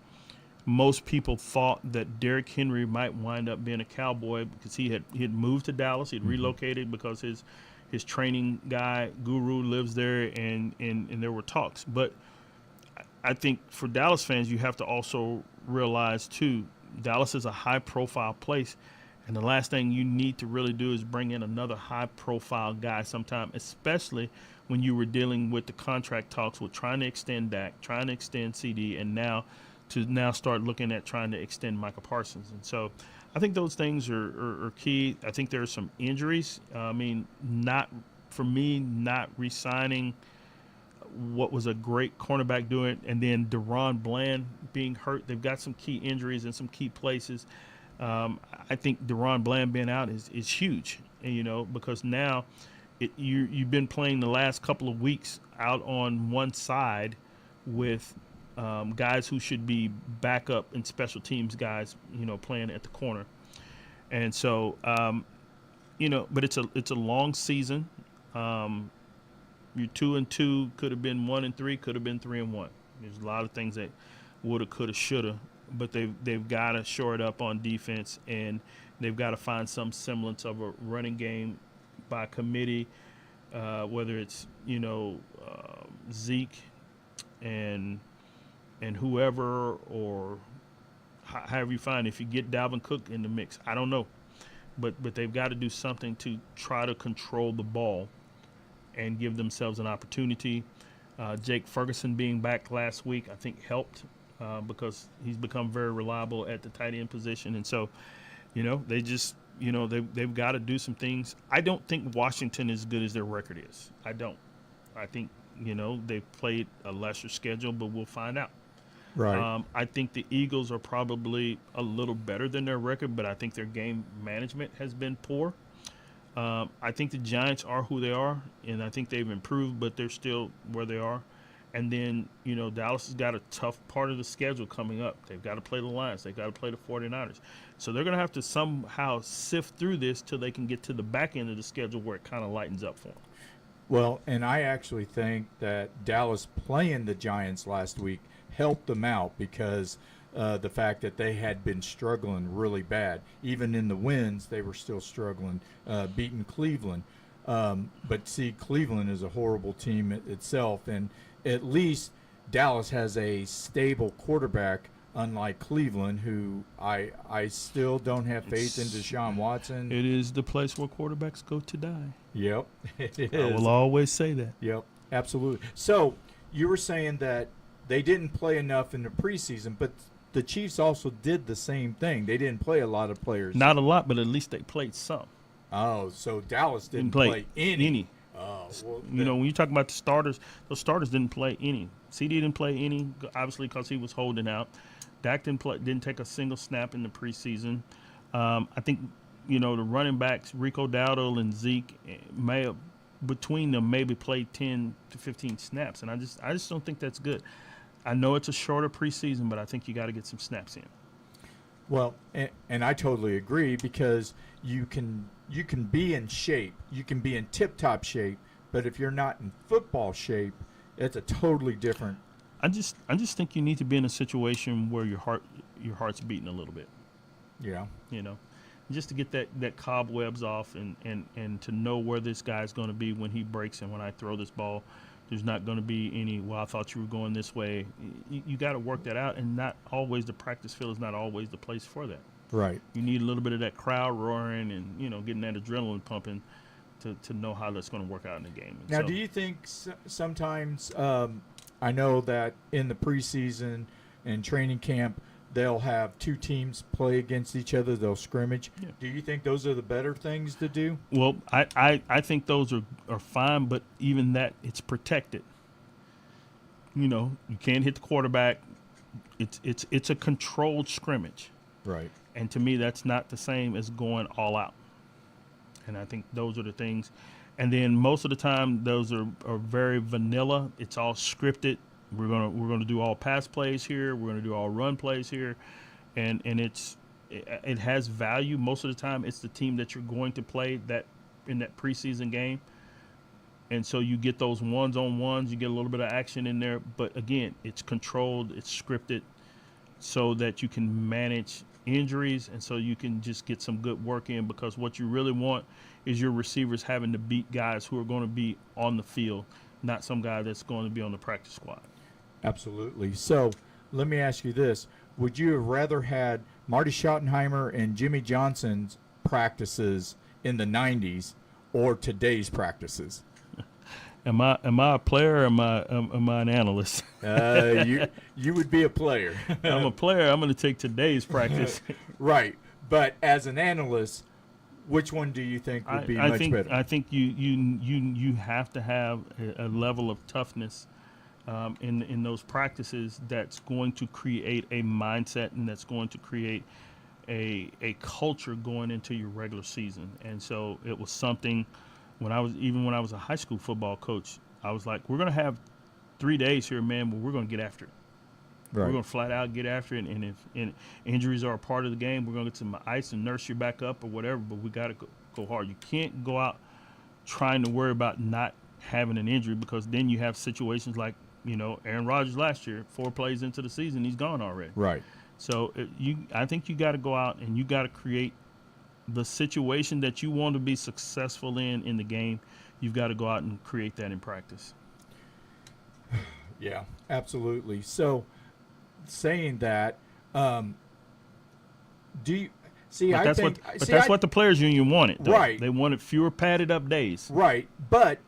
most people thought that Derrick Henry might wind up being a Cowboy because he had moved to Dallas. He'd relocated because his training guy, Guru, lives there, and there were talks. But I think for Dallas fans, you have to also realize, too, Dallas is a high-profile place. And the last thing you need to really do is bring in another high-profile guy sometime, especially when you were dealing with the contract talks with trying to extend Dak, trying to extend CD, and now start looking at trying to extend Micah Parsons. And so I think those things are key. I think there are some injuries. Not re-signing what was a great cornerback doing, and then DaRon Bland being hurt. They've got some key injuries in some key places. I think DaRon Bland being out is huge, because now you've been playing the last couple of weeks out on one side with guys who should be backup and special teams guys, playing at the corner. And so, but it's a long season. You're 2-2, could have been 1-3, could have been 3-1. There's a lot of things that woulda, coulda, shoulda. But they've got to shore it up on defense, and they've got to find some semblance of a running game by committee, whether it's Zeke and whoever, or however you find. If you get Dalvin Cook in the mix, I don't know, but they've got to do something to try to control the ball and give themselves an opportunity. Jake Ferguson being back last week, I think, helped because he's become very reliable at the tight end position. And so, they just, they've got to do some things. I don't think Washington is as good as their record is. I don't. I think, they've played a lesser schedule, but we'll find out. Right. I think the Eagles are probably a little better than their record, but I think their game management has been poor. I think the Giants are who they are, and I think they've improved, but they're still where they are. And then, Dallas has got a tough part of the schedule coming up. They've got to play the Lions. They've got to play the 49ers. So they're going to have to somehow sift through this till they can get to the back end of the schedule where it kind of lightens up for them. Well, and I actually think that Dallas playing the Giants last week helped them out because the fact that they had been struggling really bad. Even in the wins, they were still struggling, beating Cleveland. But see, Cleveland is a horrible team itself, and at least Dallas has a stable quarterback, unlike Cleveland, who I still don't have faith in Deshaun Watson. It is the place where quarterbacks go to die. Yep, it is. I will always say that. Yep, absolutely. So you were saying that they didn't play enough in the preseason, but the Chiefs also did the same thing. They didn't play a lot of players. Not a lot, but at least they played some. Oh, so Dallas didn't play any. Oh, well, when you talk about the starters, those starters didn't play any. CD didn't play any, obviously, because he was holding out. Dak didn't take a single snap in the preseason. I think, the running backs, Rico Dowdle and Zeke, may have, between them, maybe played 10 to 15 snaps, and I just don't think that's good. I know it's a shorter preseason, but I think you got to get some snaps in. Well, and I totally agree because you can be in shape, you can be in tip-top shape, but if you're not in football shape, it's a totally different. I just think you need to be in a situation where your heart's beating a little bit. Yeah. Just to get that cobwebs off and to know where this guy's going to be when he breaks and when I throw this ball. There's not going to be any, I thought you were going this way. You got to work that out, and not always the practice field is not always the place for that. Right. You need a little bit of that crowd roaring and, getting that adrenaline pumping to know how that's going to work out in the game. And now, do you think sometimes I know that in the preseason and training camp, they'll have two teams play against each other. They'll scrimmage. Yeah. Do you think those are the better things to do? Well, I think those are fine, but even that, it's protected. You can't hit the quarterback. It's a controlled scrimmage. Right. And to me, that's not the same as going all out. And I think those are the things. And then most of the time, those are very vanilla. It's all scripted. We're gonna do all pass plays here. We're gonna do all run plays here, and it has value. Most of the time, it's the team that you're going to play that in that preseason game, and so you get those ones-on-ones. You get a little bit of action in there, but again, it's controlled, it's scripted, so that you can manage injuries, and so you can just get some good work in. Because what you really want is your receivers having to beat guys who are going to be on the field, not some guy that's going to be on the practice squad. Absolutely. So let me ask you this. Would you have rather had Marty Schottenheimer and Jimmy Johnson's practices in the 90s or today's practices? Am I a player or am I an analyst? You would be a player. I'm a player. I'm going to take today's practice. Right. But as an analyst, which one do you think would be much better? I think you have to have a level of toughness in those practices that's going to create a mindset and that's going to create a culture going into your regular season. And so it was something when I was a high school football coach, I was like, we're going to have 3 days here, man, but we're going to get after it. Right. We're going to flat out get after it. And if injuries are a part of the game, we're going to get some ice and nurse you back up or whatever, but we got to go hard. You can't go out trying to worry about not having an injury, because then you have situations like, Aaron Rodgers last year, 4 plays into the season, he's gone already. Right. So I think you got to go out and you got to create the situation that you want to be successful in the game. You've got to go out and create that in practice. Yeah, absolutely. So saying that, do you see? But that's what the players union wanted, though. Right. They wanted fewer padded up days. Right, but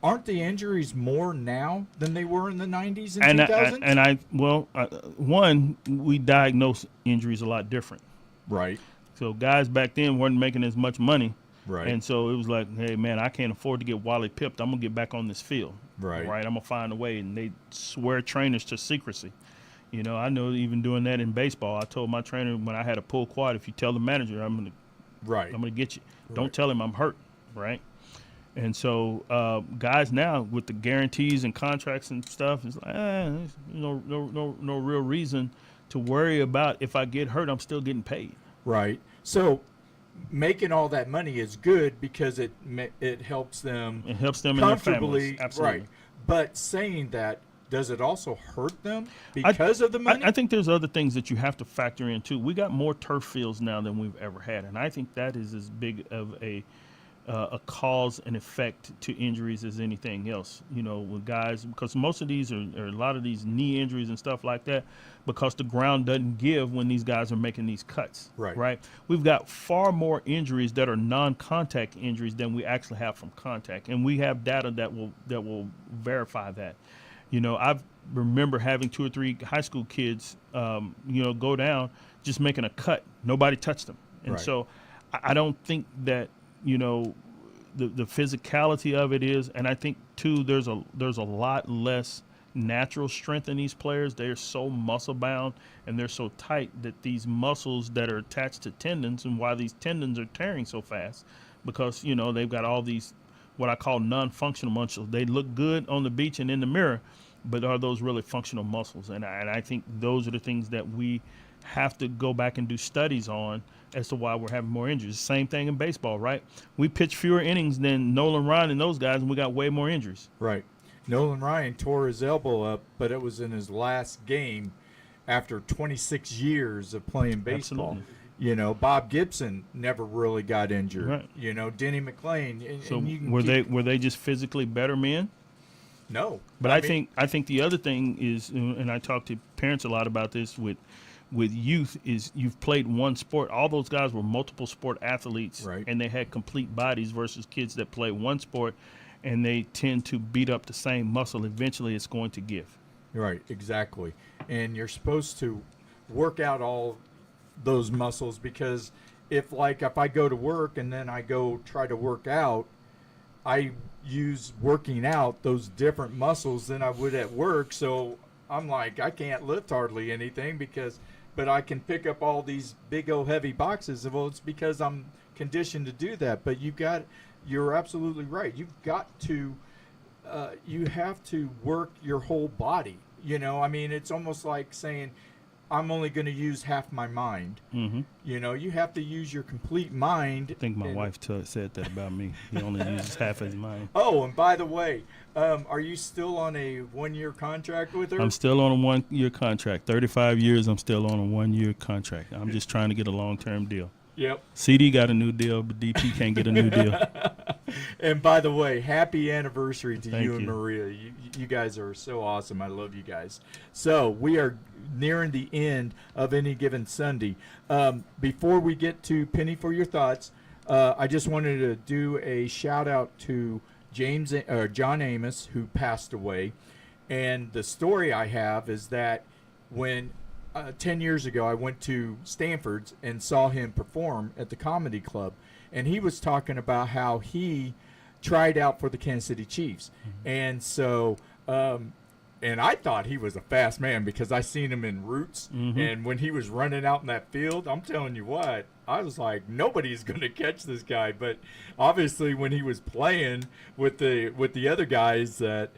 aren't the injuries more now than they were in the 90s and 2000s? One, we diagnose injuries a lot different. Right. So guys back then weren't making as much money. Right. And so it was like, hey, man, I can't afford to get Wally pipped. I'm going to get back on this field. Right. I'm going to find a way. And they swear trainers to secrecy. You know, I know even doing that in baseball. I told my trainer when I had a pull quad, if you tell the manager, I'm going to get you. Right. Don't tell him I'm hurt, right? And so guys now with the guarantees and contracts and stuff, it's like, no real reason to worry about if I get hurt, I'm still getting paid. Right. So making all that money is good because it helps them. It helps them and their families. Absolutely. Right. But saying that, does it also hurt them because of the money? I think there's other things that you have to factor in too. We got more turf fields now than we've ever had, and I think that is as big of a cause and effect to injuries as anything else. You know, with guys, because most of these are a lot of these knee injuries and stuff like that, because the ground doesn't give when these guys are making these cuts. Right. We've got far more injuries that are non-contact injuries than we actually have from contact, and we have data that will verify that. You know, I remember having 2 or 3 high school kids, go down just making a cut. Nobody touched them, and so I don't think that. You know, the physicality of it is, and I think too, there's a lot less natural strength in these players. They're so muscle bound and they're so tight that these muscles that are attached to tendons, and why these tendons are tearing so fast, because you know they've got all these what I call non-functional muscles. They look good on the beach and in the mirror, but are those really functional muscles? And I think those are the things that we have to go back and do studies on as to why we're having more injuries. Same thing in baseball, right? We pitch fewer innings than Nolan Ryan and those guys, and we got way more injuries. Right. Nolan Ryan tore his elbow up, but it was in his last game after 26 years of playing baseball. Absolutely. You know, Bob Gibson never really got injured. Right. You know, Denny McClain. So were they just physically better men? No. But I think the other thing is, and I talk to parents a lot about this with youth, is you've played one sport. All those guys were multiple sport athletes, right, and they had complete bodies, versus kids that play one sport and they tend to beat up the same muscle. Eventually it's going to give. Right, exactly. And you're supposed to work out all those muscles, because if I go to work and then I go try to work out, I use working out those different muscles than I would at work. So I'm like, I can't lift hardly anything but I can pick up all these big old heavy boxes. Well, it's because I'm conditioned to do that. But you're absolutely right. You've got to, you have to work your whole body. You know, I mean, it's almost like saying, I'm only going to use half my mind. Mm-hmm. You know, you have to use your complete mind. I think my wife said that about me. He only uses half his mind. Oh, and by the way, are you still on a 1-year contract with her? I'm still on a 1-year contract. 35 years, I'm still on a 1-year contract. I'm just trying to get a long-term deal. Yep. CD got a new deal, but DP can't get a new deal. And by the way, happy anniversary to Thank you and Maria. You guys are so awesome. I love you guys. So we are nearing the end of Any Given Sunday. Before we get to Penny for Your Thoughts, I just wanted to do a shout out to John Amos, who passed away. And the story I have is that when 10 years ago I went to Stanford's and saw him perform at the Comedy Club, and he was talking about how he tried out for the Kansas City Chiefs. Mm-hmm. And so and I thought he was a fast man because I seen him in Roots. Mm-hmm. And when he was running out in that field, I'm telling you what, I was like, nobody's going to catch this guy. But obviously when he was playing with the other guys, that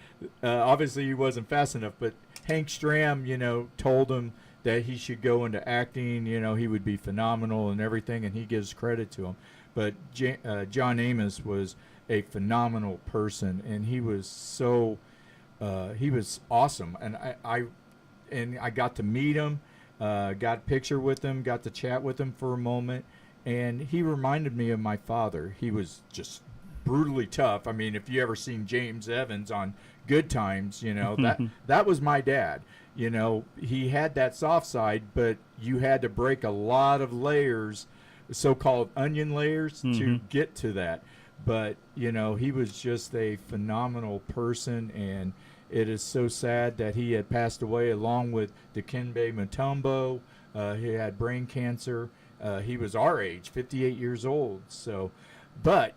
obviously he wasn't fast enough. But Hank Stram, you know, told him that he should go into acting. You know, he would be phenomenal and everything, and he gives credit to him. But John Amos was a phenomenal person, and he was so he was awesome. And I got to meet him, got a picture with him, got to chat with him for a moment, and he reminded me of my father. He was just brutally tough. I mean, if you ever seen James Evans on Good Times, you know, that was my dad. You know, he had that soft side, but you had to break a lot of layers, so-called onion layers, to get to that. but he was just a phenomenal person, and it is so sad that he had passed away along with Dikembe Mutombo. He had brain cancer. He was our age, 58 years old. So, but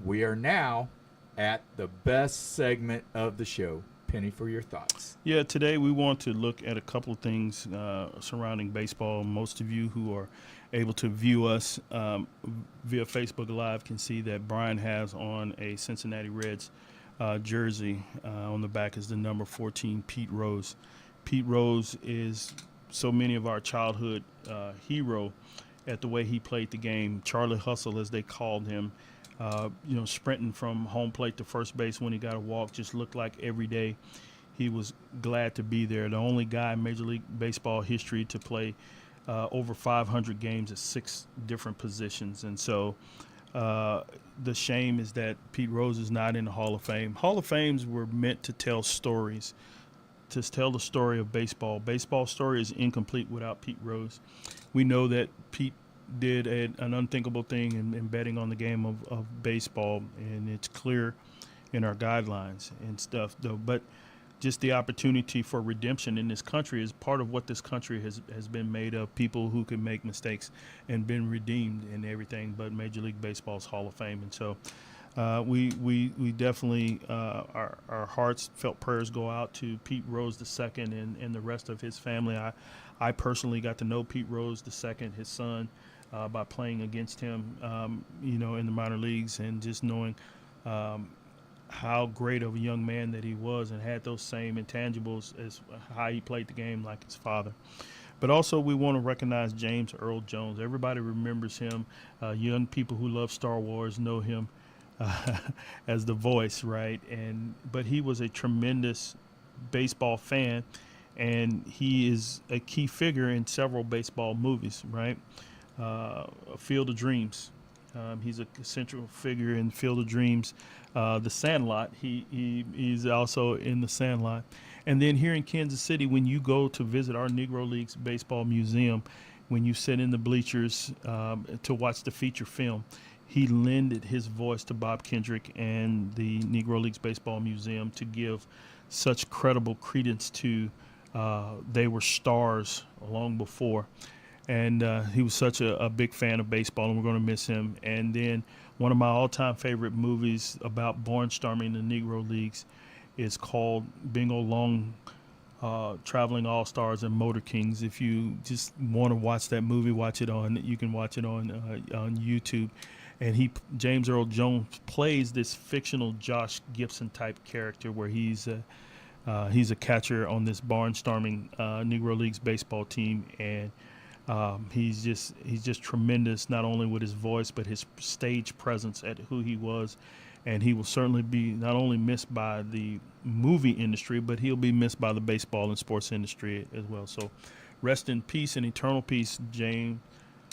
we are now at the best segment of the show. Penny, for your thoughts. Yeah, today we want to look at a couple of things surrounding baseball. Most of you who are able to view us via Facebook Live can see that Brian has on a Cincinnati Reds jersey. On the back is the number 14, Pete Rose. Pete Rose is so many of our childhood hero at the way he played the game. Charlie Hustle, as they called him. Sprinting from home plate to first base when he got a walk just looked like every day he was glad to be there. The only guy in Major League Baseball history to play over 500 games at 6 different positions. And so the shame is that Pete Rose is not in the Hall of Fame. Hall of Fames were meant to tell stories, to tell the story of baseball. Baseball story is incomplete without Pete Rose. We know that Pete did an unthinkable thing in betting on the game of baseball, and it's clear in our guidelines and stuff, though. But just the opportunity for redemption in this country is part of what this country has been made of, people who can make mistakes and been redeemed and everything. But Major League Baseball's Hall of Fame. And so we definitely, our hearts felt prayers go out to Pete Rose II and the rest of his family. I personally got to know Pete Rose II, his son, by playing against him, in the minor leagues, and just knowing how great of a young man that he was and had those same intangibles as how he played the game like his father. But also we want to recognize James Earl Jones. Everybody remembers him. Young people who love Star Wars know him as the voice, right? But he was a tremendous baseball fan, and he is a key figure in several baseball movies, right? Field of Dreams. He's a central figure in Field of Dreams. The Sandlot. He's also in The Sandlot. And then here in Kansas City, when you go to visit our Negro Leagues Baseball Museum, when you sit in the bleachers to watch the feature film, he lended his voice to Bob Kendrick and the Negro Leagues Baseball Museum to give such credible credence to they were stars long before. And he was such a big fan of baseball, and we're going to miss him. And then one of my all-time favorite movies about barnstorming the Negro Leagues is called Bingo Long, Traveling All-Stars and Motor Kings. If you just want to watch that movie, you can watch it on YouTube. And James Earl Jones plays this fictional Josh Gibson type character where he's a catcher on this barnstorming Negro Leagues baseball team, and he's just tremendous, not only with his voice but his stage presence at who he was. And he will certainly be not only missed by the movie industry, but he'll be missed by the baseball and sports industry as well. So rest in peace and eternal peace, James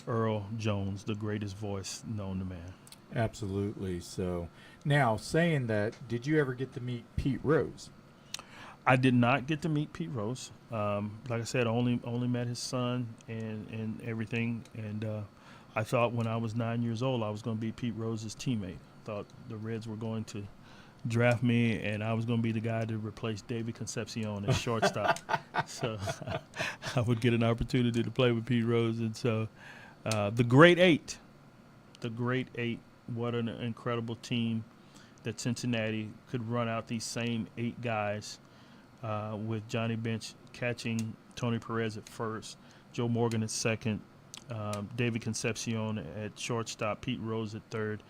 Earl Jones, the greatest voice known to man. Absolutely. So now, saying that, did you ever get to meet Pete Rose? I did not get to meet Pete Rose. Like I said, only met his son and everything. And I thought when I was 9 years old, I was going to be Pete Rose's teammate. Thought the Reds were going to draft me, and I was going to be the guy to replace David Concepcion as shortstop. So I would get an opportunity to play with Pete Rose. And so the Great Eight, what an incredible team that Cincinnati could run out these same 8 guys with Johnny Bench catching, Tony Perez at first, Joe Morgan at second, David Concepcion at shortstop, Pete Rose at third,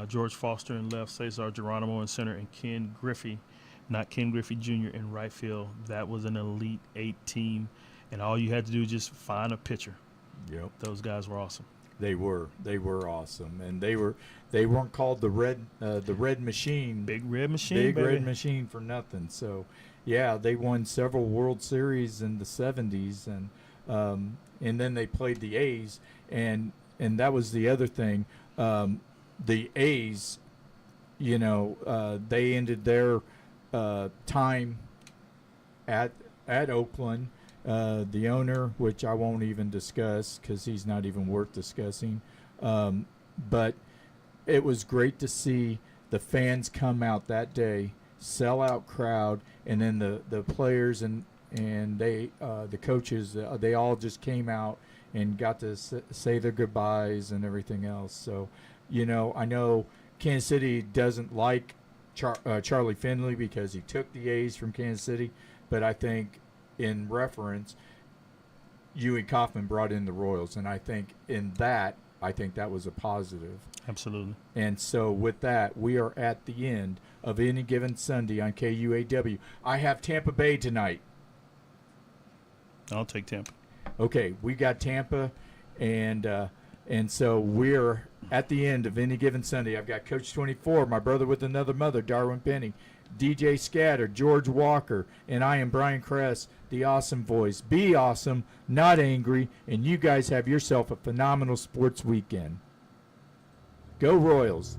George Foster in left, Cesar Geronimo in center, and Ken Griffey, not Ken Griffey Jr. in right field. That was an Elite 8 team, and all you had to do was just find a pitcher. Yep. Those guys were awesome. They were awesome, and they weren't called the Red Machine, Big Red Machine, Big baby. Red Machine for nothing. So, yeah, they won several World Series in the '70s, and then they played the A's, and that was the other thing. The A's, they ended their time at Oakland. The owner, which I won't even discuss because he's not even worth discussing. But it was great to see the fans come out that day, sellout crowd, and then the players and they the coaches, they all just came out and got to say their goodbyes and everything else. So, I know Kansas City doesn't like Charlie Finley because he took the A's from Kansas City, but I think in reference, Ewing Kauffman brought in the Royals, and I think that was a positive. Absolutely. And so with that, we are at the end of Any Given Sunday on KUAW. I have Tampa Bay tonight. I'll take Tampa. Okay, we got Tampa, and so we're at the end of Any Given Sunday. I've got Coach 24, my brother with another mother, Darwin Penny, DJ Scatter, George Walker, and I am Brian Kress, the awesome voice. Be awesome, not angry, and you guys have yourself a phenomenal sports weekend. Go Royals.